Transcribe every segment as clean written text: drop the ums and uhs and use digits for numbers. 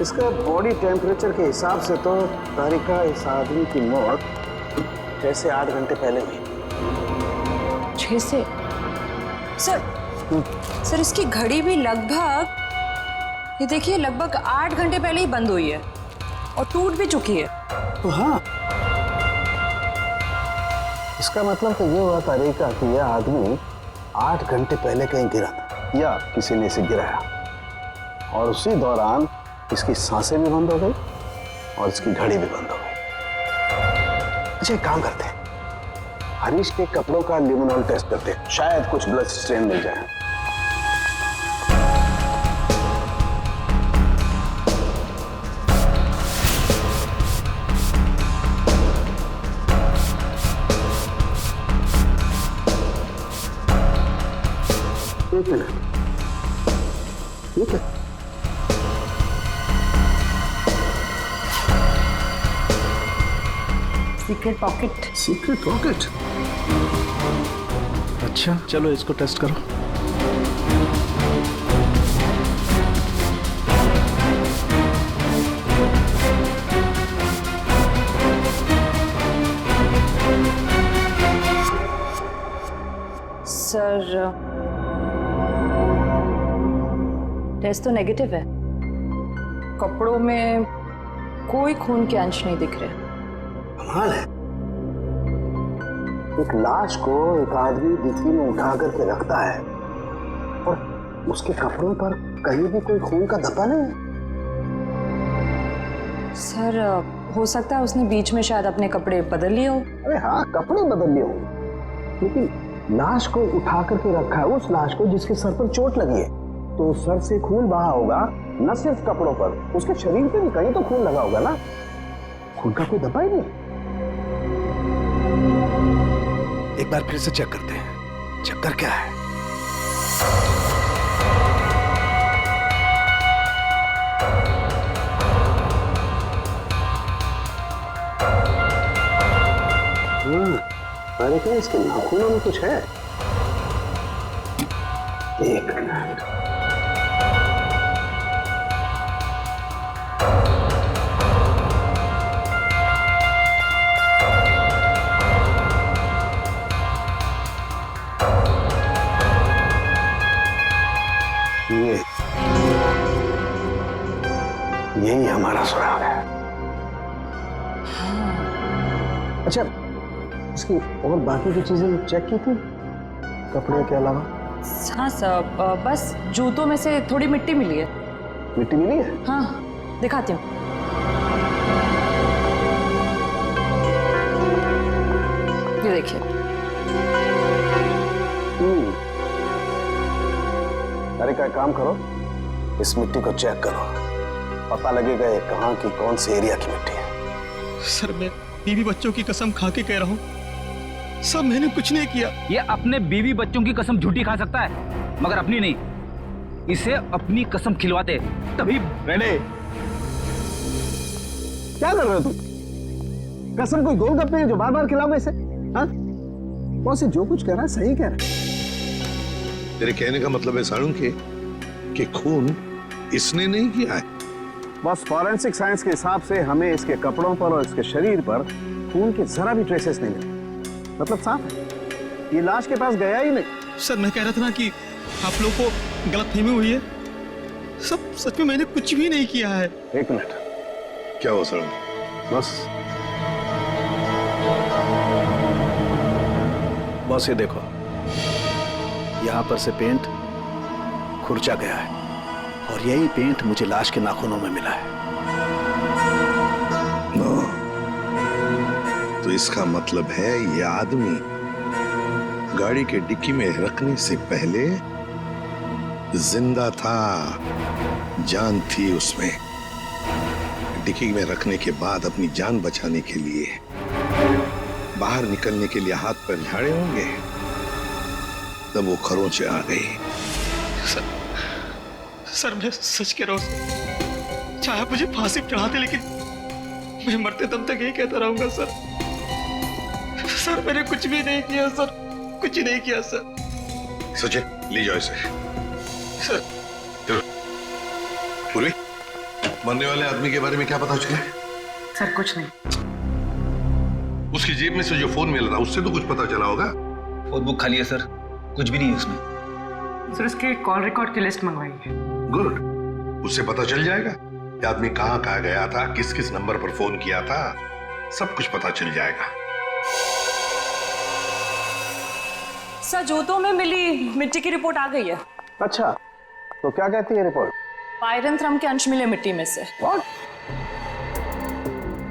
इसका body temperature के हिसाब से तो तारिका इस आदमी की मौत 6 से 8 घंटे पहले हुई। 6 से? सर इसकी घड़ी भी लगभग, ये देखिए, लगभग 8 घंटे पहले ही बंद हुई है और टूट भी चुकी है। तो हाँ, इसका मतलब तो ये हुआ तारिका कि यह आदमी 8 घंटे पहले कहीं गिरा था या किसी ने इसे गिराया, और उसी दौरान इसकी सांसें भी बंद हो गई और इसकी घड़ी भी बंद हो गई। अच्छा, एक काम करते हैं, हरीश के कपड़ों का लिमोनॉल टेस्ट करते हैं, शायद कुछ ब्लड स्ट्रेन मिल जाए। एक मिनट, ठीक है। Secret pocket. Secret pocket? अच्छा, चलो इसको टेस्ट करो। सर, टेस्ट तो नेगेटिव है। कपड़ों में कोई खून के अंश नहीं दिख रहे। कमाल है, एक लाश को एक आदमी डिक्की में उठा करके रखता है और उसके कपड़ों पर कहीं भी कोई खून का धब्बा नहीं है। सर, हो सकता है उसने बीच में शायद अपने कपड़े बदल लिए हो। अरे हाँ, कपड़े बदल लिए होंगे, लेकिन लाश को उठा करके रखा है उस लाश को जिसके सर पर चोट लगी है, तो सर से खून बहा होगा, न सिर्फ कपड़ों पर, उसके शरीर पे भी कहीं तो खून लगा होगा ना। खून का कोई धब्बा ही नहीं। एक बार फिर से चेक करते हैं, चक्कर क्या है। अरे क्या इसके नाखूनों में कुछ है? एक मिनट, यही हमारा सुराग है। अच्छा, इसकी और बाकी की चीजें चेक की थी कपड़े के अलावा? हाँ सर, बस जूतों में से थोड़ी मिट्टी मिली है। मिट्टी मिली है? हाँ, दिखाती हूँ। ये देखिए। अरे का काम करो, इस मिट्टी को चेक करो, पता लगेगा ये कहाँ की कौन से एरिया की मिट्टी है। सर, मैं बीवी बच्चों की कसम खा के कह रहा हूँ, सर मैंने कुछ नहीं किया। ये अपने बीवी बच्चों की कसम झूठी खा सकता है, मगर अपनी नहीं। इसे अपनी कसम खिलवाते तभी। रेडे, क्या कर रहे हो तुम? कसम कोई गोलगप्पे है जो बार बार खिलाओगे इसे? हाँ, बॉस जो कुछ कह रहा है सही कह रहा है। तेरे कहने का मतलब है साळुंखे कि खून इसने नहीं किया है? बस फॉरेंसिक साइंस के हिसाब से हमें इसके कपड़ों पर और इसके शरीर पर खून के जरा भी ट्रेसेस नहीं मिले। मतलब साफ है, ये लाश के पास गया ही नहीं। सर, मैं कह रहा था ना कि आप लोग को गलतफहमी हुई है। सब सच में मैंने कुछ भी नहीं किया है। एक मिनट, क्या हो साळुंखे? बस ये देखो, यहाँ पर से पेंट खुरचा गया है और यही पेंट मुझे लाश के नाखूनों में मिला है। तो इसका मतलब है ये आदमी गाड़ी के डिक्की में रखने से पहले जिंदा था, जान थी उसमें। डिक्की में रखने के बाद अपनी जान बचाने के लिए बाहर निकलने के लिए हाथ पर झाड़े होंगे, तब वो खरोंचे आ गई। सर मैं सच कह रहा हूँ, चाहे आप मुझे फांसी पे चढ़ाते, लेकिन मैं मरते दम तक यही कहता रहूंगा सर। सर मैंने कुछ भी नहीं किया सर, कुछ नहीं किया सर। सचिन, ले जाओ इसे। सर। पूर्वी, मरने वाले आदमी के बारे में क्या पता चला? सर कुछ नहीं। उसकी जेब में से जो फोन मिल रहा उससे तो कुछ पता चला होगा। फोन बुक खाली है सर, कुछ भी नहीं है उसमें। सर उसके कॉल रिकॉर्ड की लिस्ट मंगवाई है। गुड, उससे पता चल जाएगा कि आदमी कहाँ कहाँ गया था, किस किस नंबर पर फोन किया था, सब कुछ पता चल जाएगा। सर जोतों में मिली मिट्टी की रिपोर्ट आ गई है। अच्छा, तो क्या कहती है रिपोर्ट? पायरंथ्रम के अंश मिले मिट्टी में से। What?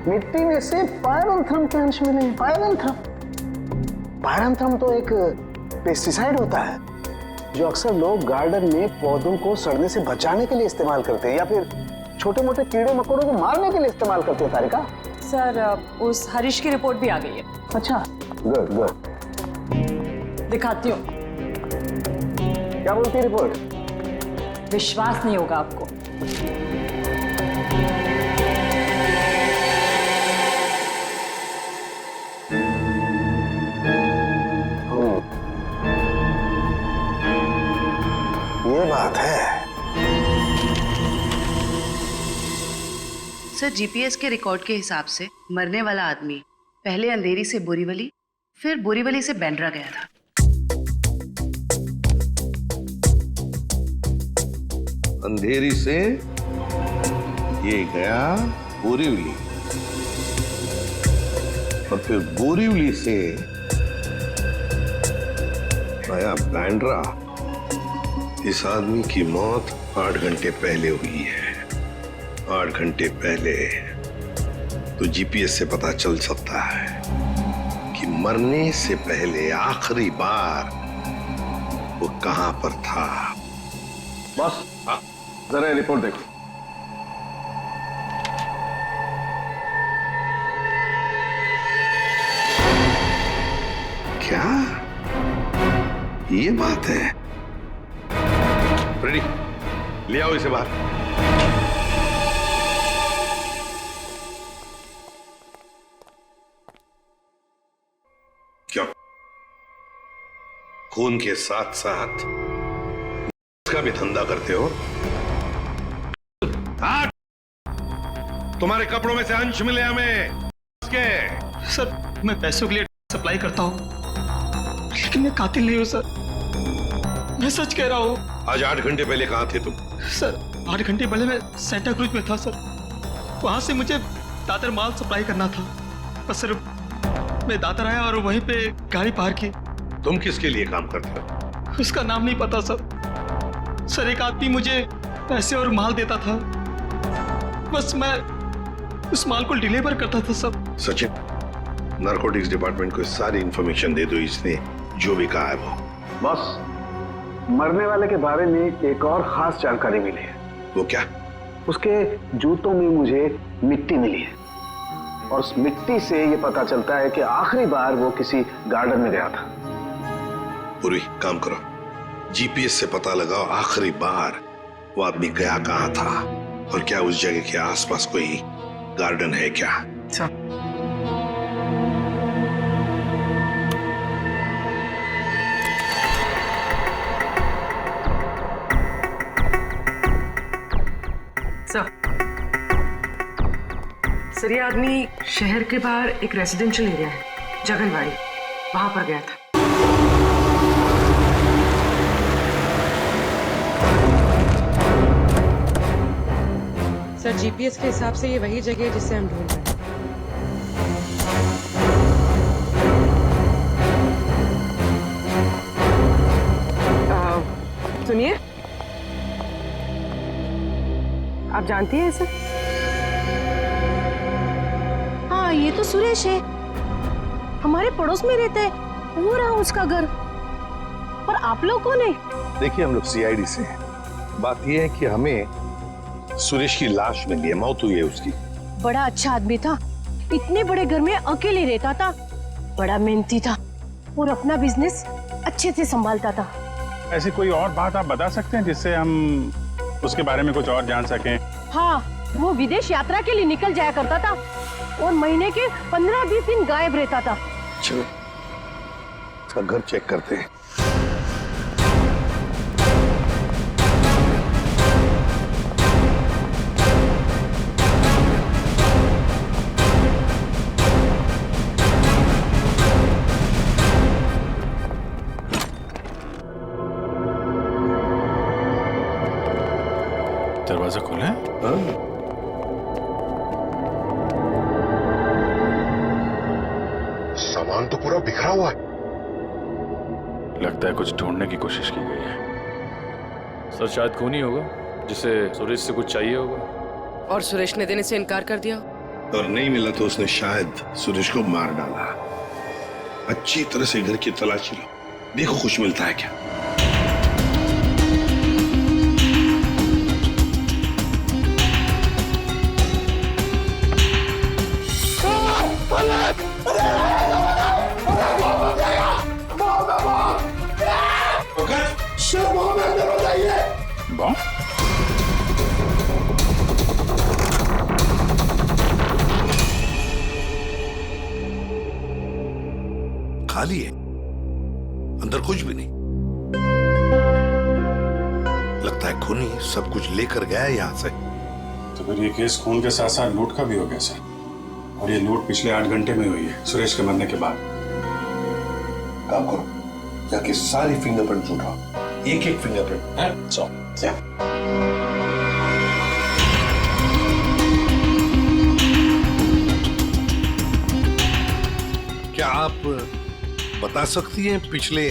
मिट्टी में से पायरंथ्रम के अंश मिले? पायरंथ्रम? पायरंथ्रम तो एक पेस्टिसाइड होता है जो अक्सर लोग गार्डन में पौधों को सड़ने से बचाने के लिए इस्तेमाल करते हैं या फिर छोटे मोटे कीड़े मकोड़ों को मारने के लिए इस्तेमाल करते हैं। तारिका, सर उस हरीश की रिपोर्ट भी आ गई है। अच्छा, गुड गुड। दिखाती हूँ। क्या बोलती है रिपोर्ट? विश्वास नहीं होगा आपको। ये बात है। सर जीपीएस के रिकॉर्ड के हिसाब से मरने वाला आदमी पहले अंधेरी से बोरीवली, फिर बोरीवली से बैंड्रा गया था। अंधेरी से ये गया बोरीवली और फिर बोरीवली से आया बैंड्रा। इस आदमी की मौत 8 घंटे पहले हुई है। 8 घंटे पहले तो जीपीएस से पता चल सकता है कि मरने से पहले आखिरी बार वो कहां पर था। बॉस, जरा रिपोर्ट देखो। क्या ये बात है? रेडी, ले आओ इसे बाहर। क्यों? खून के साथ साथ उसका भी धंधा करते हो? हाँ? तुम्हारे कपड़ों में से अंश मिले हमें। के? सर मैं पैसों के लिए सप्लाई करता हूँ, लेकिन मैं कातिल नहीं हूँ सर। मैं सच कह रहा हूँ। आज 8 घंटे पहले कहाँ थे तुम? सर 8 घंटे पहले मैं सेंटा क्रूज में था सर। वहां से मुझे दादर माल सप्लाई करना था, बस सर मैं दादर आया और वहीं पे गाड़ी पार्क की। तुम किसके लिए काम करते हो? उसका नाम नहीं पता सर। सर एक आदमी मुझे पैसे और माल देता था, बस मैं उस माल को डिलीवर करता था सब। सचिन, नारकोटिक्स डिपार्टमेंट को सारी इंफॉर्मेशन दे दो, इसने जो भी कहा है वो। बॉस, मरने वाले के बारे में एक और खास जानकारी मिली है। वो क्या? उसके जूतों में मुझे मिट्टी मिली है और उस मिट्टी से ये पता चलता है कि आखिरी बार वो किसी गार्डन में गया था। पूरी काम करो, जीपीएस से पता लगाओ आखिरी बार वो आदमी गया कहाँ था और क्या उस जगह के आसपास कोई गार्डन है क्या? सर ये आदमी शहर के बाहर एक रेजिडेंशियल एरिया है जगनवाड़ी, वहां पर गया था। सर जीपीएस के हिसाब से ये वही जगह है जिसे हम ढूंढ रहे हैं। सुनिए, आप जानती हैं इसे? हाँ, ये तो सुरेश है, हमारे पड़ोस में रहता है, वो रहा उसका घर। पर आप लोग कौन है? देखिए, हम लोग सीआईडी से हैं। बात यह है कि हमें सुरेश की लाश मिली है, मौत हुई है उसकी। बड़ा अच्छा आदमी था, इतने बड़े घर में अकेले रहता था, बड़ा मेहनती था और अपना बिजनेस अच्छे से संभालता था। ऐसी कोई और बात आप बता सकते हैं जिससे हम उसके बारे में कुछ और जान सकें? हाँ, वो विदेश यात्रा के लिए निकल जाया करता था और महीने के 15-20 दिन गायब रहता था। चलो उसका घर चेक करते हैं। सामान तो पूरा बिखरा हुआ है। लगता है कुछ ढूंढने की कोशिश की गई है। सर शायद खून ही होगा, जिसे सुरेश से कुछ चाहिए होगा। और सुरेश ने देने से इनकार कर दिया। और नहीं मिला तो उसने शायद सुरेश को मार डाला। अच्छी तरह से घर की तलाशी लो, देखो कुछ मिलता है क्या। बॉम्ब? खाली है, अंदर कुछ भी नहीं। लगता है खूनी सब कुछ लेकर गया है यहां से। तो फिर ये केस खून के साथ साथ लूट का भी हो गया सर। और ये लूट पिछले 8 घंटे में हुई है, सुरेश के मरने के बाद। काम करो, जाके सारी फिंगरप्रिंट उठाओ, एक एक फिंगरप्रिंट है। क्या आप बता सकती हैं पिछले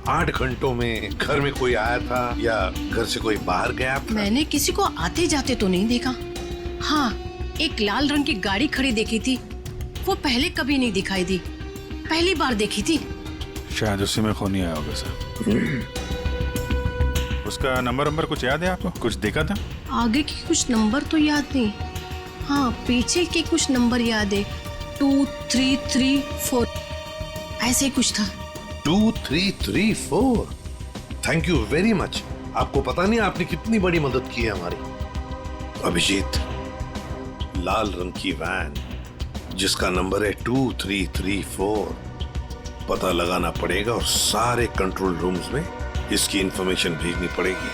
8 घंटों में घर में कोई आया था या घर से कोई बाहर गया था? मैंने किसी को आते जाते तो नहीं देखा। हाँ, एक लाल रंग की गाड़ी खड़ी देखी थी, वो पहले कभी नहीं दिखाई दी, पहली बार देखी थी। शायद उसी में खूनी आया होगा सर। उसका नंबर कुछ याद है आपको? कुछ देखा था? आगे के कुछ नंबर तो याद नहीं, हाँ पीछे के कुछ नंबर याद है, 2 3 3 4 ऐसे ही कुछ था। 2 3 3 4। Thank you very much. आपको पता नहीं आपने कितनी बड़ी मदद की है हमारी। अभिजीत, लाल रंग की वैन जिसका नंबर है 2 3 3 4, पता लगाना पड़ेगा और सारे कंट्रोल रूम्स में इसकी इंफॉर्मेशन भेजनी पड़ेगी।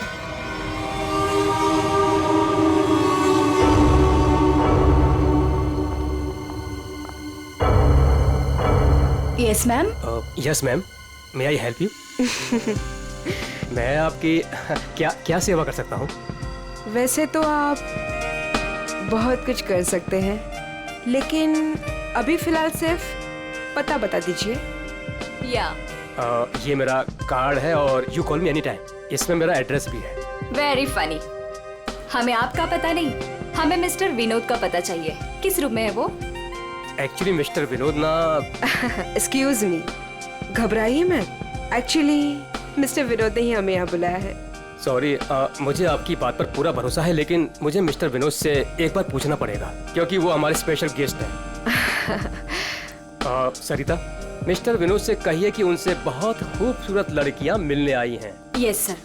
Yes ma'am. Yes ma'am, may I help you? मैं आपकी क्या सेवा कर सकता हूँ? वैसे तो आप बहुत कुछ कर सकते हैं, लेकिन अभी फिलहाल सिर्फ पता बता दीजिए। या ये मेरा कार्ड है और you call me any time, इसमें मेरा एड्रेस भी है। Very funny. हमें आपका पता नहीं, हमें मिस्टर विनोद का पता चाहिए। किस रूम में है वो? एक्चुअली मिस्टर विनोद ना एक्सक्यूज मी, घबराइए मत। एक्चुअली मिस्टर विनोद ने ही हमें यहाँ बुलाया है। सॉरी, मुझे आपकी बात पर पूरा भरोसा है, लेकिन मुझे मिस्टर विनोद से एक बार पूछना पड़ेगा क्योंकि वो हमारे स्पेशल गेस्ट हैं। सरिता, मिस्टर विनोद से कहिए कि उनसे बहुत खूबसूरत लड़कियां मिलने आई हैं। Yes sir.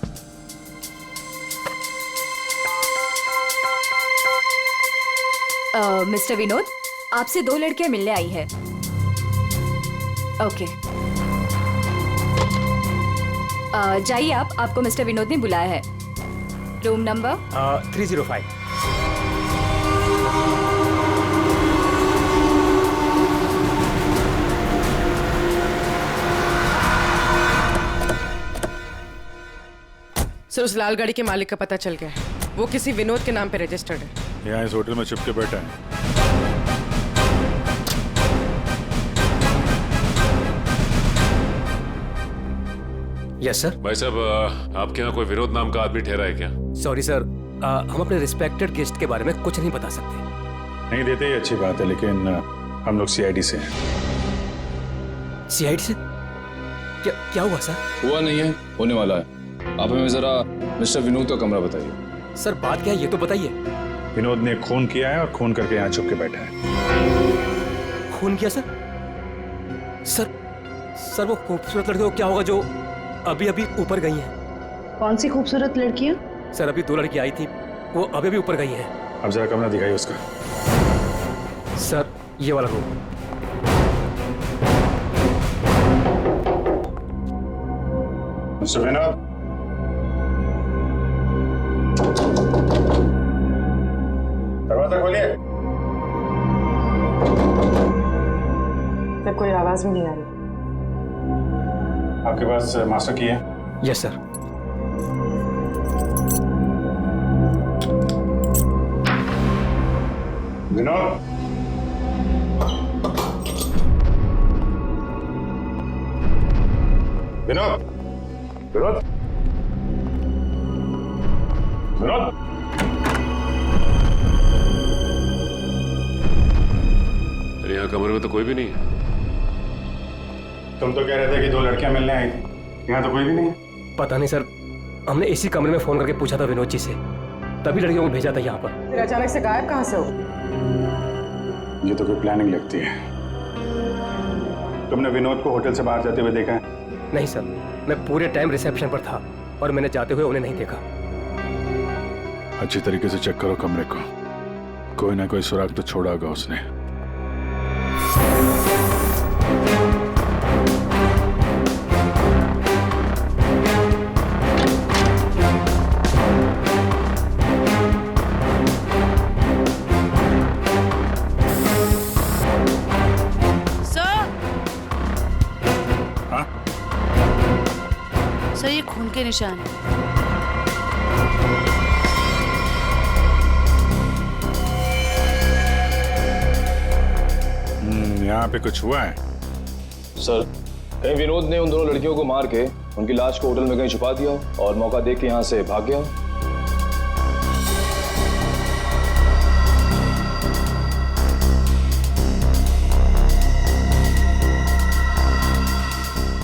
मिस्टर विनोद, आपसे 2 लड़कियां मिलने आई हैं। ओके, जाइए आप, आपको मिस्टर विनोद ने बुलाया है। Room number 305। सर, उस लाल गाड़ी के मालिक का पता चल गया है। वो किसी विनोद के नाम पे रजिस्टर्ड है। यहाँ इस होटल में छुप के बैठा है। Yes sir. भाई साहब, आपके यहाँ कोई विनोद नाम का आदमी ठहरा है क्या? सॉरी सर, हम अपने रिस्पेक्टेड गेस्ट के बारे में कुछ नहीं बता सकते। नहीं देते ये अच्छी बात है, लेकिन हम लोग सीआईडी से हैं। सीआईडी से? क्या हुआ सर? हुआ नहीं है, होने वाला है। आप हमें जरा मिस्टर विनोद का कमरा बताइए। सर बात क्या है ये तो बताइए। विनोद ने खून किया है और खून करके यहाँ छुप के बैठा है। खून किया सर? सर वो खूबसूरत लड़की को क्या होगा जो अभी अभी ऊपर गई हैं? कौन सी खूबसूरत लड़कियां? सर अभी 2 लड़की आई थी, वो अभी अभी ऊपर गई हैं। अब जरा कमरा दिखाइए उसका। सर ये वाला रूम। मिस्टर विनोद, दरवाजा खोलिए। तब कोई आवाज भी नहीं आ रही। आपके पास मास्टर की है? Yes sir. विनोद, विनोद, विनोद, अरे यहाँ कमरे में तो कोई भी नहीं है। तुम तो कह रहे थे कि 2 लड़कियां मिलने आई थी, यहाँ तो कोई भी नहीं है। पता नहीं सर, हमने इसी कमरे में फोन करके पूछा था विनोद जी से, तभी लड़कियों को भेजा था यहाँ पर। फिर अचानक से गायब कहाँ से हो? ये तो कोई प्लानिंग लगती है। तुमने विनोद को होटल से बाहर जाते हुए देखा है? नहीं सर, मैं पूरे टाइम रिसेप्शन पर था और मैंने जाते हुए उन्हें नहीं देखा। अच्छी तरीके से चेक करो कमरे को, कोई ना कोई सुराग तो छोड़ा होगा उसने। सर, ये खून के निशान है। यहाँ पे कुछ हुआ है? सर, कहीं विनोद ने उन दोनों लड़कियों को मार के उनकी लाश को होटल में कहीं छुपा दिया और मौका देख के यहाँ से भाग गया।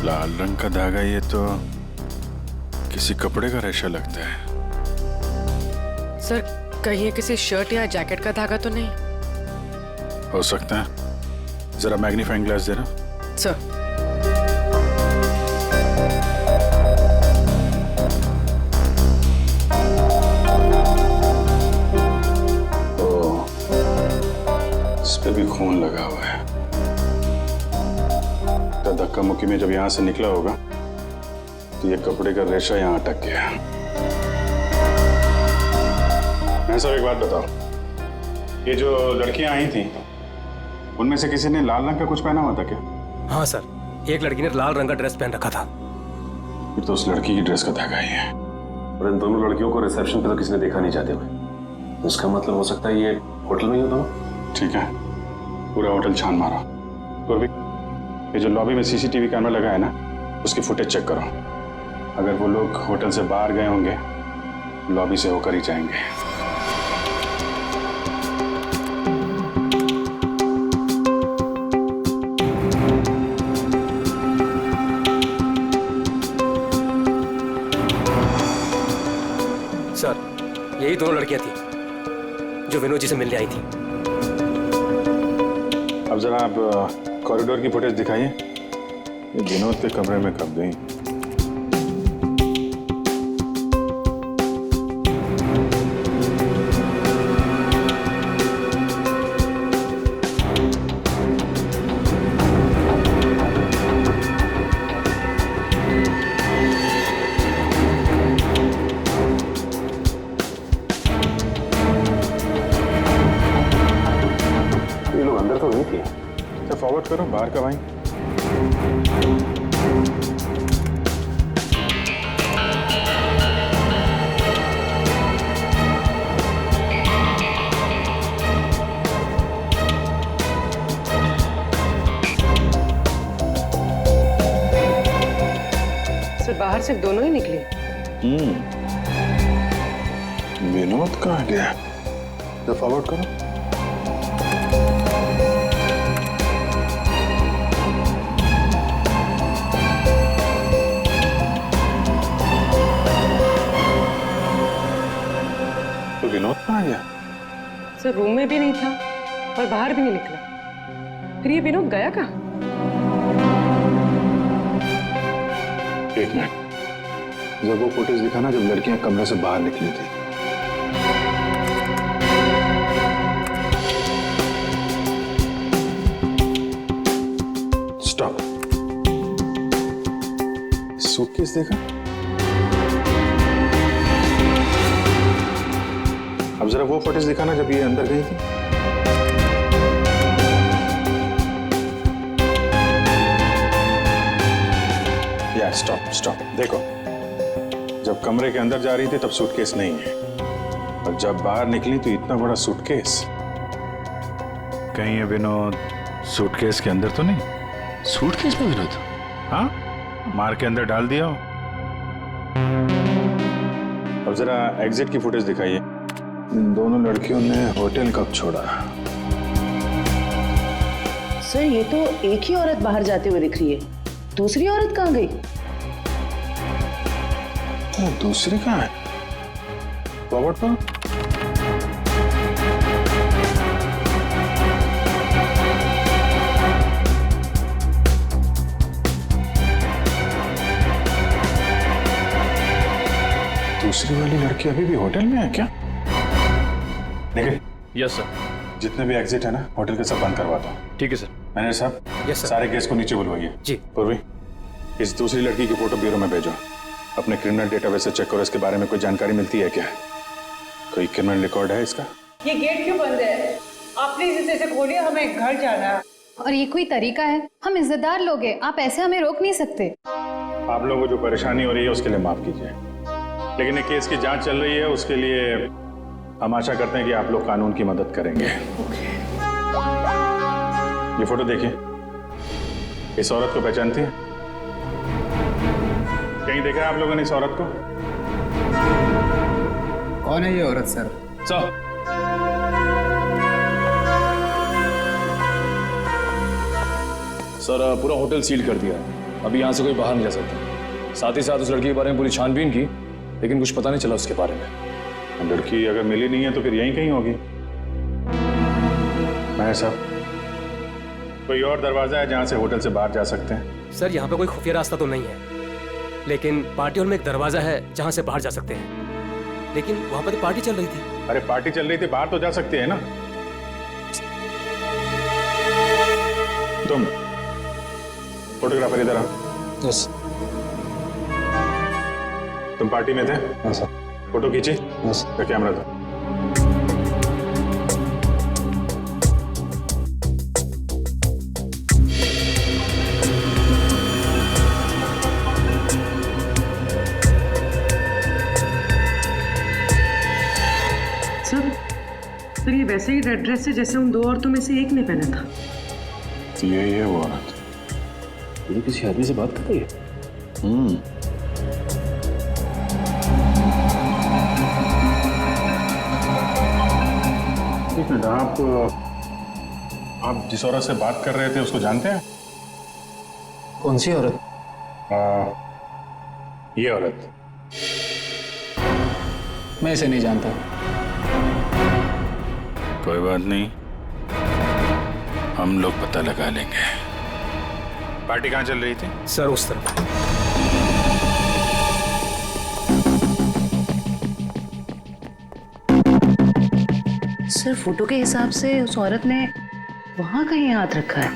लाल रंग का धागा, ये तो किसी कपड़े का रेशा लगता है। सर, कहीं ये किसी शर्ट या जैकेट का धागा तो नहीं? हो सकता है, जरा मैग्नीफाइंग ग्लास देना। सर, इस पे भी खून लगा हुआ है। तो धक्का मुक्की में जब यहाँ से निकला होगा तो ये कपड़े का रेशा यहाँ अटक गया। मैं सब एक बात बताओ, ये जो लड़कियां आई थी उनमें से किसी ने लाल रंग का कुछ पहना हुआ था क्या? हाँ सर, एक लड़की ने लाल रंग का ड्रेस पहन रखा था। फिर तो उस लड़की की ड्रेस का धागा ही है। और इन दोनों लड़कियों को रिसेप्शन पे तो किसी ने देखा नहीं जाते हुए, तो इसका मतलब हो सकता है ये होटल में ही हो दोनों। ठीक है, पूरा होटल छान मारो। तो ये जो लॉबी में सीसीटीवी कैमरा लगा है ना, उसकी फुटेज चेक करो। अगर वो लोग होटल से बाहर गए होंगे, लॉबी से होकर ही जाएंगे। सर, यही दोनों लड़कियां थी जो विनोद जी से मिलने आई थी। अब जरा आप कॉरिडोर की फुटेज दिखाइए। ये विनोद के कमरे में कब गई? ये लोग अंदर तो नहीं थे। अच्छा, फॉरवर्ड करो, बाहर कब आई? सर, बाहर सिर्फ दोनों ही निकले। विनोद कहाँ गया? तो फॉरवर्ड करो। तो विनोद कहाँ गया? सर, रूम में भी नहीं था और बाहर भी नहीं निकला। फिर ये विनोद गया कहाँ? एक मिनट, जब वो फुटेज दिखाना जब लड़कियां कमरे से बाहर निकली थी। स्टॉप। सूटकेस देखा? अब जरा वो फुटेज दिखाना जब ये अंदर गई थी। या स्टॉप स्टॉप, देखो, जब कमरे के अंदर जा रही थी तब सूटकेस नहीं है, और जब बाहर निकली तो इतना बड़ा सूटकेस। कहीं ये विनोद सूटकेस के अंदर तो नहीं? सूटकेस में विनोद? हाँ, मार के अंदर डाल दिया हो। जरा एग्जिट की फुटेज दिखाइए। इन दोनों लड़कियों ने होटल कब छोड़ा? सर ये तो एक ही औरत बाहर जाते हुए दिख रही है, दूसरी औरत कहाँ गई? दूसरी कहाँ है? फॉरवर्ड पर। दूसरी वाली लड़की अभी भी होटल में है क्या? निखिल। Yes sir. जितने भी एग्जिट है ना होटल के सब बंद करवाता हूँ। ठीक है सर। मैनेजर साहब। Yes sir. सारे केस को नीचे बुलवाइए। जी। पूर्वी, इस दूसरी लड़की की फोटो ब्यूरो में भेजो। अपने क्रिमिनल डेटाबेस से चेक करो, इसके बारे में कोई जानकारी मिलती है क्या? कोई क्रिमिनल रिकॉर्ड है इसका? ये गेट क्यों बंद है? आप प्लीज इसे खोलिए, हमें घर जाना है। और ये कोई तरीका है? हम इज्जतदार लोग हैं, आप ऐसे हमें रोक नहीं सकते। आप लोगों को जो परेशानी हो रही है उसके लिए माफ कीजिए, लेकिन ये केस की जांच चल रही है, उसके लिए हम आशा करते हैं कि आप लोग कानून की मदद करेंगे। ये फोटो देखिए, इस औरत को पहचानती है? कहीं देखा है आप लोगों ने इस औरत को? कौन है ये औरत सर? सर पूरा होटल सील कर दिया है, अभी यहाँ से कोई बाहर नहीं जा सकता। साथ ही साथ उस लड़की के बारे में पूरी छानबीन की, लेकिन कुछ पता नहीं चला उसके बारे में। लड़की अगर मिली नहीं है तो फिर यहीं कहीं होगी। मैं साहब, कोई और दरवाजा है जहां से होटल से बाहर जा सकते हैं? सर यहाँ पे कोई खुफिया रास्ता तो नहीं है, लेकिन पार्टी हॉल में एक दरवाजा है जहां से बाहर जा सकते हैं। लेकिन वहां पर तो पार्टी चल रही थी। अरे पार्टी चल रही थी, बाहर तो जा सकते हैं ना। तुम फोटोग्राफर इधर आओ। यस। तुम पार्टी में थे? हाँ सर। फोटो खींची? यस। कैमरा दो। सर ये वैसे ही रेड ड्रेस है जैसे उन दो औरतों में से एक ने पहना था। यही है वो औरत। ये किसी आदमी से बात कर रही है? एक मिनट, आप जिस औरत से बात कर रहे थे उसको जानते हैं? कौन सी औरत? ये औरत। मैं इसे नहीं जानता। कोई बात नहीं, हम लोग पता लगा लेंगे। पार्टी कहाँ चल रही थी? सर उस तरफ। सर फोटो के हिसाब से उस औरत ने वहां कहीं हाथ रखा है।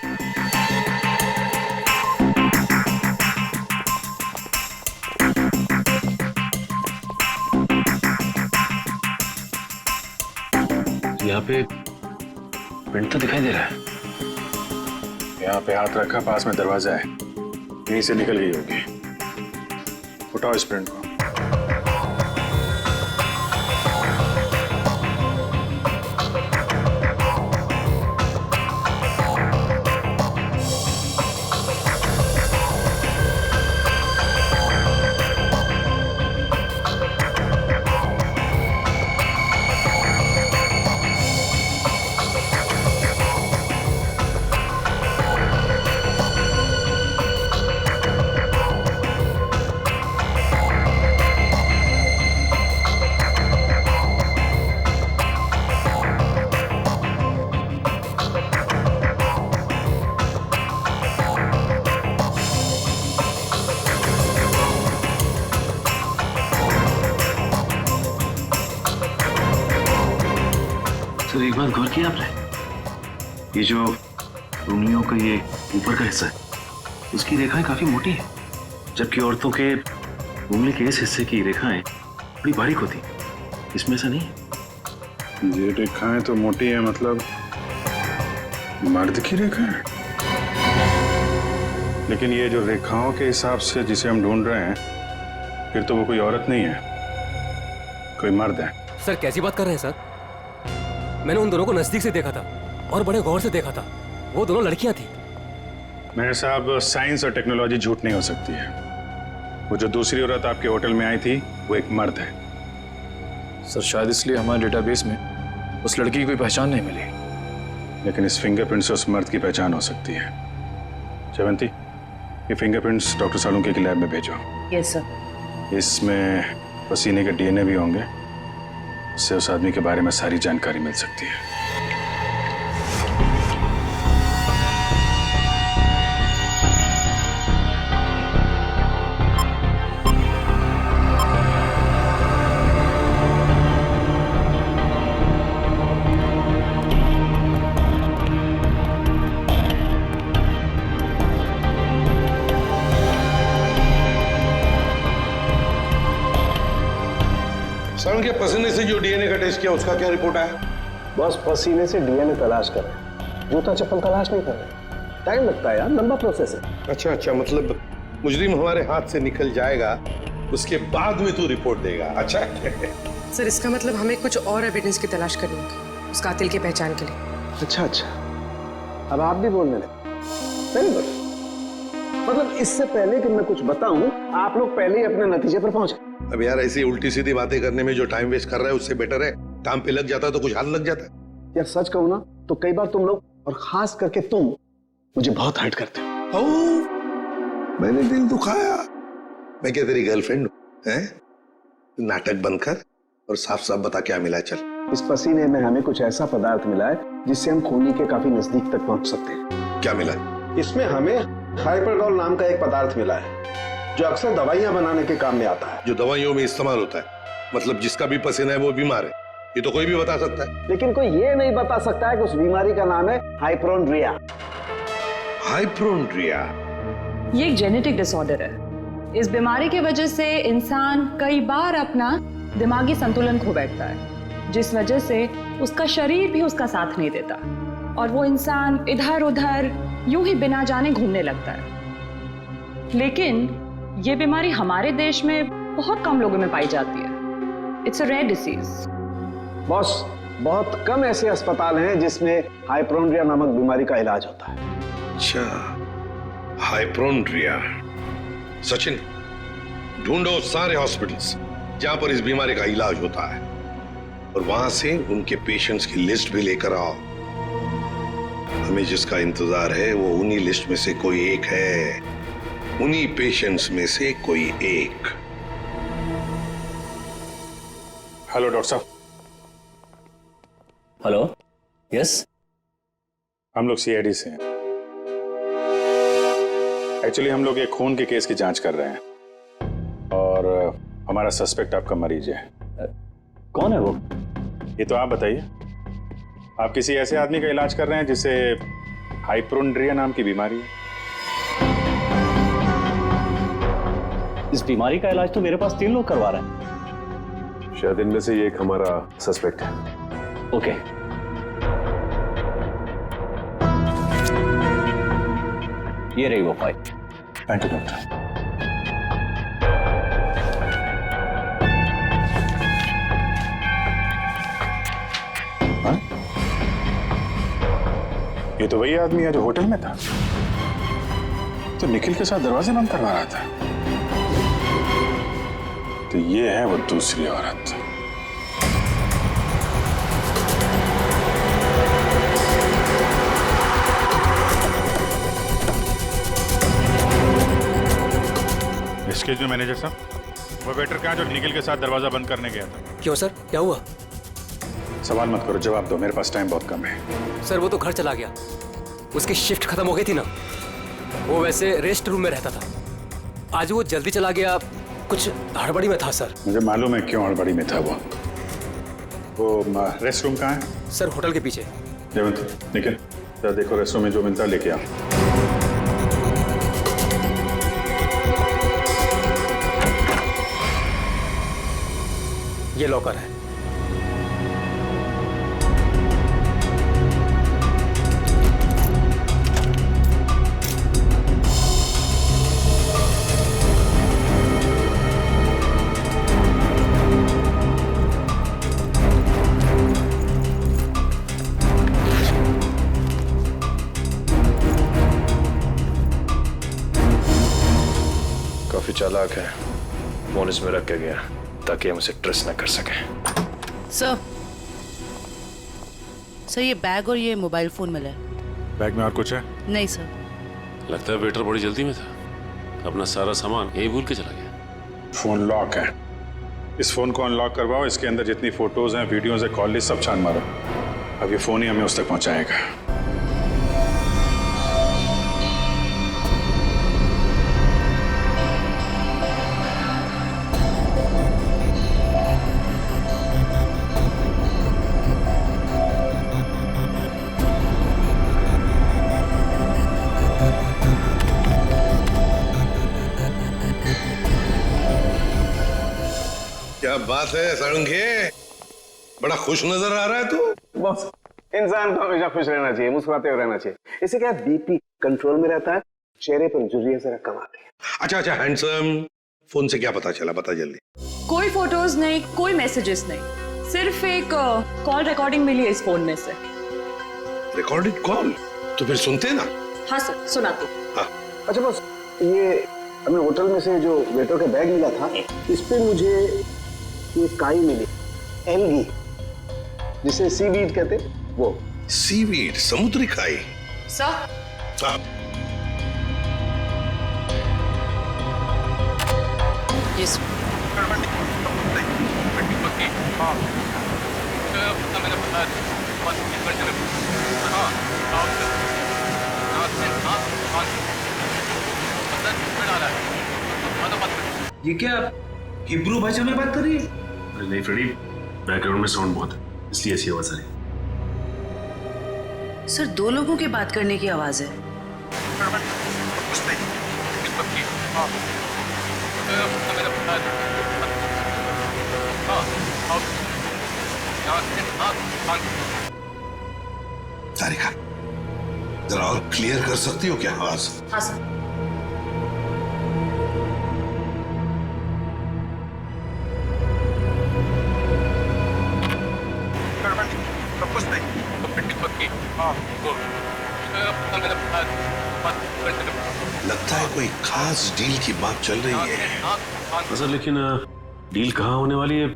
यहाँ पे प्रिंट तो दिखाई दे रहा है। यहाँ पे हाथ रखा, पास में दरवाजा है, यहीं से निकल गई होगी। उठाओ इस प्रिंट को। सर एक बात गौर किया आपने? ये जो उंगलियों का ये ऊपर का हिस्सा है, उसकी रेखाएं काफी मोटी है, जबकि औरतों के उंगली के इस हिस्से की रेखाएं बड़ी बारीक होती हैं। इसमें ऐसा नहीं है। ये रेखाएं तो मोटी है, मतलब मर्द की रेखा है। लेकिन ये जो रेखाओं के हिसाब से जिसे हम ढूंढ रहे हैं, फिर तो वो कोई औरत नहीं है, कोई मर्द है। सर कैसी बात कर रहे हैं सर? मैंने उन दोनों को नजदीक से देखा था और बड़े गौर से देखा था। वो दोनों लड़कियां थी। मेरे साहब, साइंस और टेक्नोलॉजी झूठ नहीं हो सकती है। वो जो दूसरी औरत आपके होटल में आई थी वो एक मर्द है। सर शायद इसलिए हमारे डेटाबेस में उस लड़की की कोई पहचान नहीं मिली। लेकिन इस फिंगरप्रिंट से उस मर्द की पहचान हो सकती है। जयवंती, ये फिंगरप्रिंट्स डॉक्टर सालुंके की लैब में भेजो। Yes sir. इसमें पसीने के डीएनए भी होंगे, इससे उस आदमी के बारे में सारी जानकारी मिल सकती है। सर के पसीने से जो डीएनए का टेस्ट किया उसका क्या रिपोर्ट आया? बस पसीने से डीएनए तलाश कर रहे हैं, जूता चप्पल तलाश नहीं कर रहे। टाइम लगता है यार, लंबा प्रोसेस है। अच्छा, मतलब मुजरिम हमारे हाथ से निकल जाएगा, उसके बाद में तू रिपोर्ट देगा। अच्छा सर, इसका मतलब हमें कुछ और एविडेंस की तलाश करनी होगी उस कातिल की पहचान के लिए। अच्छा, अब आप भी बोलने लगे। Very good. मतलब इससे पहले कि मैं कुछ बताऊं, आप लोग पहले ही अपने नतीजे पर पहुंच गए। अब यार ऐसी उल्टी सीधी बातें करने में जो टाइम वेस्ट कर रहा है उससे बेटर है काम पे लग जाता तो कुछ हाल लग जाता। यार सच कहूं ना तो कई बार तुम लोग, और खास करके तुम, मुझे बहुत हर्ट करते हो। मैंने दिल दुखाया? मैं क्या तेरी गर्लफ्रेंड हूं? नाटक बंद कर और साफ साफ बता क्या मिला। चल, इस पसीने में हमें कुछ ऐसा पदार्थ मिला है जिससे हम खूनी के काफी नजदीक तक पहुंच सकते हैं। क्या मिला? इसमें हमें हाइपरडोल नाम का एक पदार्थ मिला है जो अक्सर दवाइयां बनाने के काम में आता है। जो दवाइयों में इस्तेमाल होता है, मतलब जिसका भी पसीना है वो बीमार है, ये तो कोई भी बता सकता है। लेकिन कोई ये नहीं बता सकता है कि उस बीमारी का नाम है हाइपोक्रोंड्रिया। हाइपोक्रोंड्रिया ये एक जेनेटिक डिसऑर्डर है। इस बीमारी की वजह से इंसान कई बार अपना दिमागी संतुलन खो बैठता है, जिस वजह से उसका शरीर भी उसका साथ नहीं देता और वो इंसान इधर उधर यूं ही बिना जाने घूमने लगता है। लेकिन ये बीमारी हमारे देश में बहुत कम लोगों में पाई जाती है। It's a rare disease. Boss, बहुत कम ऐसे अस्पताल हैं जिसमें हाइपोक्रोंड्रिया नामक बीमारी का इलाज होता है। अच्छा, हाइपोक्रोंड्रिया। सचिन, ढूंढो सारे हॉस्पिटल्स जहां पर इस बीमारी का इलाज होता है और वहां से उनके पेशेंट्स की लिस्ट भी लेकर आओ। हमें जिसका इंतजार है वो उन्हीं लिस्ट में से कोई एक है, उन्हीं पेशेंट्स में से कोई एक। हेलो डॉक्टर साहब। Hello, yes. हम लोग सीआईडी से हैं। एक्चुअली हम लोग एक खून के केस की जांच कर रहे हैं और हमारा सस्पेक्ट आपका मरीज है। कौन है वो? ये तो आप बताइए। आप किसी ऐसे आदमी का इलाज कर रहे हैं जिसे हाइपोक्रोंड्रिया नाम की बीमारी है? इस बीमारी का इलाज तो मेरे पास 3 लोग करवा रहे हैं। शायद इनमें से ये एक हमारा सस्पेक्ट है। ओके। ये रही वो फाइल। Thank you doctor. ये तो वही आदमी है जो होटल में था, तो निखिल के साथ दरवाजे बंद करवा रहा था। तो ये है वो दूसरी औरत। एक्सक्यूज मी मैनेजर साहब, वो वेटर कहाँ जो निखिल के साथ दरवाजा बंद करने गया था? क्यों सर, क्या हुआ? सवाल मत करो, जवाब दो, मेरे पास टाइम बहुत कम है। सर वो तो घर चला गया, उसकी शिफ्ट खत्म हो गई थी ना। वो वैसे रेस्ट रूम में रहता था, आज वो जल्दी चला गया, कुछ हड़बड़ी में था सर। मुझे मालूम है क्यों हड़बड़ी में था वो रेस्ट रूम कहाँ है? सर होटल के पीछे। जयवंत, निखिल जरा देखो रेस्ट रूम में जो मिलता है लेके आओ। ये लॉकर है। काफी चालाक है, फोन इसमें रख के गया ताकि हम उसे ट्रेस न कर सकें। सर ये बैग और ये मोबाइल फोन मिला है। बैग में और कुछ है? नहीं सर। लगता है वेटर बड़ी जल्दी में था, अपना सारा सामान यही भूल के चला गया। फोन लॉक है, इस फोन को अनलॉक करवाओ, इसके अंदर जितनी फोटोज हैं, वीडियोज है, कॉल लिस्ट सब छान मारो। अब ये फोन ही हमें उस तक पहुंचाएगा। क्या बात है सारंगे, बड़ा खुश नजर आ रहा है तू। बॉस, इंसान को हमेशा खुश रहना चाहिए, मुस्कुराते हुए रहना चाहिए। इससे क्या बीपी कंट्रोल में रहता है, चेहरे पर झुर्रियां जरा कम आती है। अच्छा हैंडसम, फोन से क्या पता चला, बता जल्दी। कोई फोटोज नहीं, कोई मैसेजेस नहीं, सिर्फ एक कॉल रिकॉर्डिंग मिली है इस फोन में से। Recorded call? तो फिर सुनते ना। हाँ सर, सुनाते। हाँ। अच्छा बॉस, ये हमें होटल में से जो वेटर का बैग मिला था, इस पे मुझे ये काई मिली, एल्गी, जिसे सीवीड कहते, वो। सीवीड, समुद्री खाई? सर। हाँ। यस। ये क्या हिब्रू भाषा में बात कर रही है? अरे नहीं फ्रेडी, बैकग्राउंड में साउंड बहुत है, इसलिए ऐसी आवाज आ रही है। सर 2 लोगों के बात करने की आवाज है। तारिका, जरा और क्लियर कर सकती हो क्या आवाज? हाँ सर। लगता है कोई खास डील की बात चल रही है। सर लेकिन डील कहाँ होने वाली है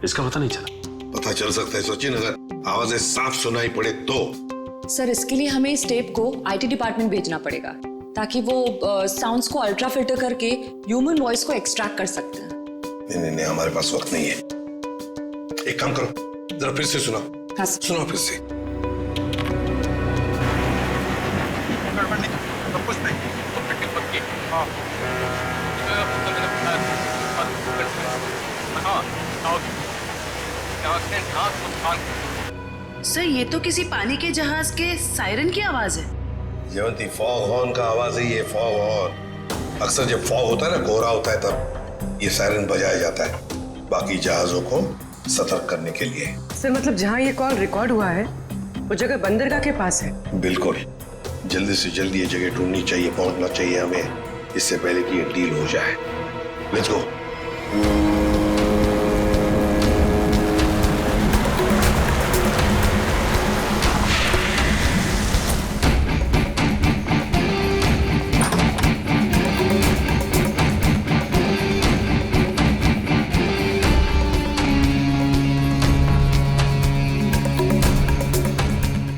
इसका पता नहीं चला। पता चल सकता है सचिन, अगर आवाजें साफ सुनाई पड़े तो। सर इसके लिए हमें इस टेप को आईटी डिपार्टमेंट भेजना पड़ेगा, ताकि वो साउंड्स को अल्ट्रा फिल्टर करके ह्यूमन वॉइस को एक्सट्रैक्ट कर सकते हैं। नहीं, हमारे पास वक्त नहीं है। एक काम करो, जरा फिर से सुनाओ। हाँ सुनाओ फिर से। सर ये तो किसी पानी के जहाज के सायरन की आवाज है। जयवंती, फॉग हॉर्न का आवाज है ये, फॉग हॉर्न। अक्सर जब फॉग होता है ना, कोहरा होता है, तब ये सायरन बजाया जाता है बाकी जहाजों को सतर्क करने के लिए। सर मतलब जहाँ ये कॉल रिकॉर्ड हुआ है वो जगह बंदरगाह के पास है? बिल्कुल, जल्दी से जल्दी ये जगह ढूंढनी चाहिए, पहुंचना चाहिए हमें, इससे पहले कि ये डील हो जाए। Let's go.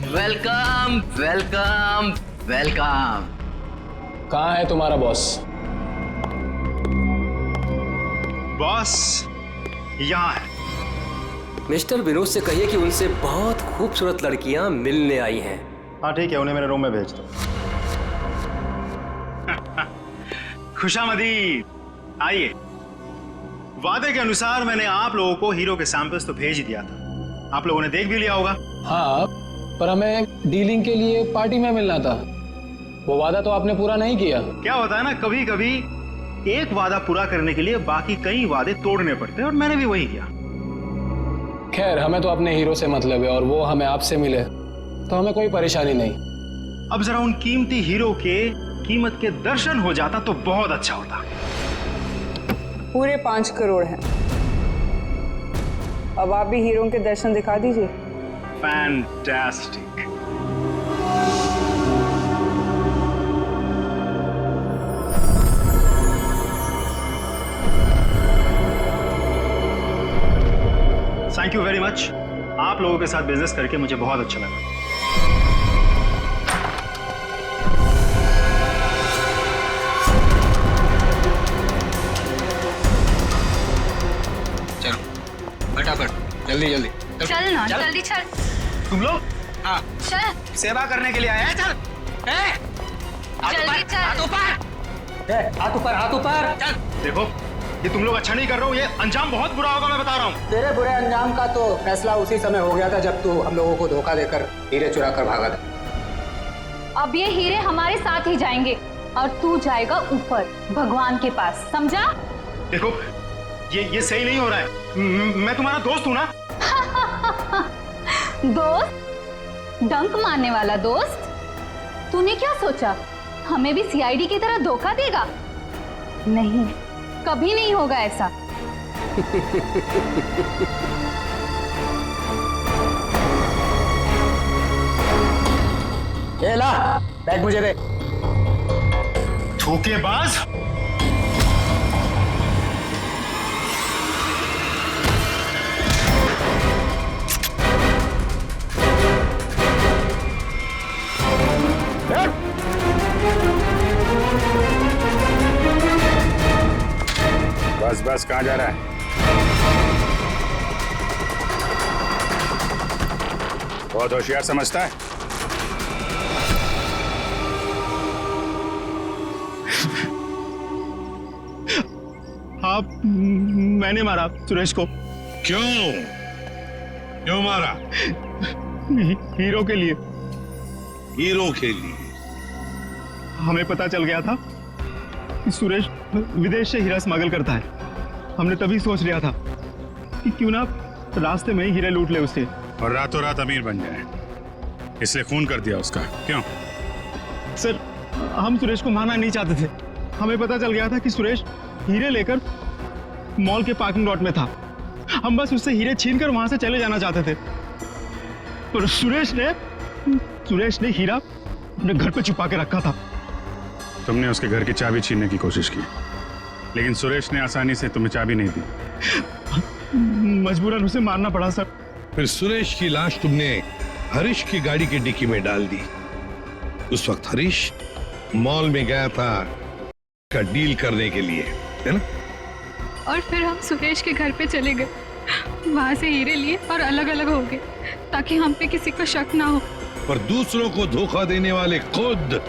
Welcome welcome welcome. कहाँ है तुम्हारा बॉस? बॉस यहाँ है। मिस्टर विनोद से कहिए कि उनसे बहुत खूबसूरत लड़कियां मिलने आई हैं। हाँ ठीक है, उन्हें मेरे रूम में भेज दो। खुशामदी, आइए। वादे के अनुसार मैंने आप लोगों को हीरो के सैंपल्स तो भेज ही दिया था, आप लोगों ने देख भी लिया होगा। हाँ, पर हमें डीलिंग के लिए पार्टी में मिलना था, वो वादा तो आपने पूरा नहीं किया। क्या होता है ना, कभी कभी एक वादा पूरा करने के लिए बाकी कई वादे तोड़ने पड़ते हैं, और मैंने भी वही किया। खैर, हमें तो अपने हीरो से मतलब है, और वो हमें आपसे मिले तो हमें कोई परेशानी नहीं। अब जरा उन कीमती हीरो के कीमत के दर्शन हो जाता तो बहुत अच्छा होता। पूरे 5 करोड़ हैं। अब आप भी हीरो के दर्शन दिखा दीजिए। Fantastic. Thank you very much. आप लोगों के साथ बिजनेस करके मुझे बहुत अच्छा लगा। चलो फटाफट, जल्दी जल्दी चल ना, जल्दी चल। तुम लोग? हाँ चल सेवा करने के लिए आए हैं। चल जल्दी चल। हाथ ऊपर हाथ ऊपर चल। देखो ये तुम लोग अच्छा नहीं कर रहे हो, ये अंजाम बहुत बुरा होगा, मैं बता रहा हूँ। तेरे बुरे अंजाम का तो फैसला उसी समय हो गया था जब तू हम लोगों को धोखा देकर हीरे चुरा कर भागा था। अब ये हीरे हमारे साथ ही जाएंगे और तू जाएगा ऊपर भगवान के पास, समझा? देखो ये सही नहीं हो रहा है। मैं तुम्हारा दोस्त हूँ ना। दोस्त? डंक मारने वाला दोस्त? तूने क्या सोचा हमें भी सीआईडी की तरह धोखा देगा? नहीं, कभी नहीं होगा ऐसा। ये ला बैग मुझे दे। धोखेबाज। बस बस, कहाँ जा रहा है? बहुत होशियार समझता है। आप, मैंने मारा सुरेश को। क्यों क्यों मारा? हीरो के लिए। हीरो के लिए? हमें पता चल गया था कि सुरेश विदेश से हीरा स्मगल करता है। हमने तभी सोच लिया था कि क्यों ना रास्ते में ही हीरे लूट ले उससे और रातों रात अमीर बन जाए, इसलिए खून कर दिया उसका। क्यों? सर हम सुरेश को मारना नहीं चाहते थे। हमें पता चल गया था कि सुरेश हीरे लेकर मॉल के पार्किंग लॉट में था। हम बस उससे हीरे छीनकर वहां से चले जाना चाहते थे, पर सुरेश ने हीरा अपने घर पे छुपा के रखा था। तुमने उसके घर की चाबी छीनने की कोशिश की, लेकिन सुरेश ने आसानी से तुम्हें चाबी नहीं दी। मजबूरन उसे मारना पड़ा सर। फिर सुरेश की लाश तुमने हरीश की गाड़ी की डिक्की में डाल दी। उस वक्त हरीश मॉल में गया था का डील करने के लिए, है ना? और फिर हम सुरेश के घर पे चले गए, वहां से हीरे लिए और अलग अलग हो गए ताकि हम पे किसी को शक ना हो। पर दूसरों को धोखा देने वाले खुद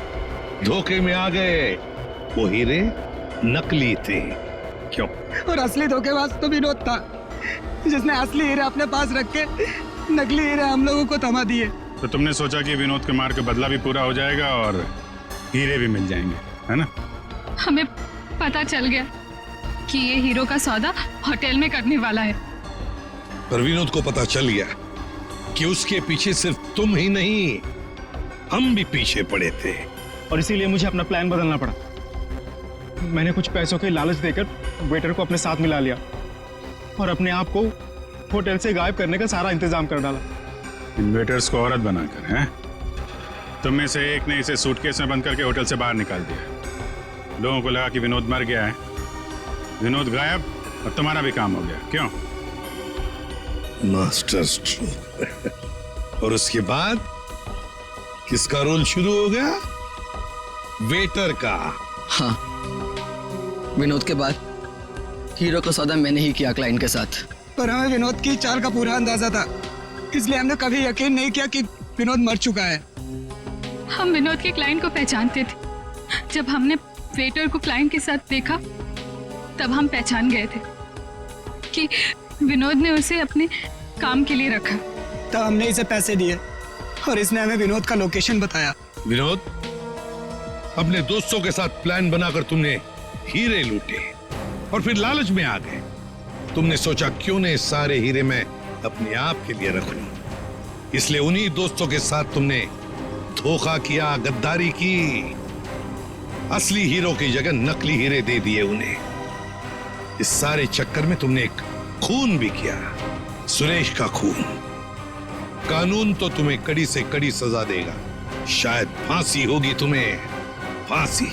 धोखे में आ गए। वो हीरे नकली थे। क्यों? और असली धोखेबाज तो विनोद था, जिसने असली हीरे अपने पास रख के नकली हीरे हम लोगों को थमा दिए। तो तुमने सोचा कि विनोद के मार के बदला भी पूरा हो जाएगा और हीरे भी मिल जाएंगे, है ना? हमें पता चल गया कि ये हीरो का सौदा होटल में करने वाला है। पर विनोद को पता चल गया कि उसके पीछे सिर्फ तुम ही नहीं, हम भी पीछे पड़े थे। और इसीलिए मुझे अपना प्लान बदलना पड़ा। मैंने कुछ पैसों के लालच देकर वेटर को अपने साथ मिला लिया और अपने आप को होटल से गायब करने का सारा इंतजाम कर डाला। इन वेटर्स को औरत बनाकर, हैं? तुम में से एक ने इसे सूटकेस में बंद करके होटल से बाहर निकाल दिया। लोगों को लगा कि विनोद मर गया है, विनोद गायब और तुम्हारा भी काम हो गया। क्यों? Master stroke. और उसके बाद किसका रोल शुरू हो गया? वेटर का। हाँ, विनोद के बाद हीरो का सौदा मैंने ही किया क्लाइंट के साथ। पर हमें विनोद की चाल का पूरा अंदाजा था, इसलिए हमने कभी यकीन नहीं किया कि विनोद मर चुका है। हम विनोद के क्लाइंट को पहचानते थे। जब हमने वेटर को क्लाइंट के साथ देखा तब हम पहचान गए थे कि विनोद ने उसे अपने काम के लिए रखा। तब हमने इसे पैसे दिए और इसने हमें विनोद का लोकेशन बताया। विनोद, अपने दोस्तों के साथ प्लान बनाकर तुमने हीरे लूटे और फिर लालच में आ गए। तुमने सोचा क्यों नहीं सारे हीरे मैं अपने आप के लिए रख लूं, इसलिए उन्हीं दोस्तों के साथ तुमने धोखा किया, गद्दारी की। असली हीरो की जगह नकली हीरे दे दिए उन्हें। इस सारे चक्कर में तुमने एक खून भी किया, सुरेश का खून। कानून तो तुम्हें कड़ी से कड़ी सजा देगा, शायद फांसी होगी तुम्हें, फांसी।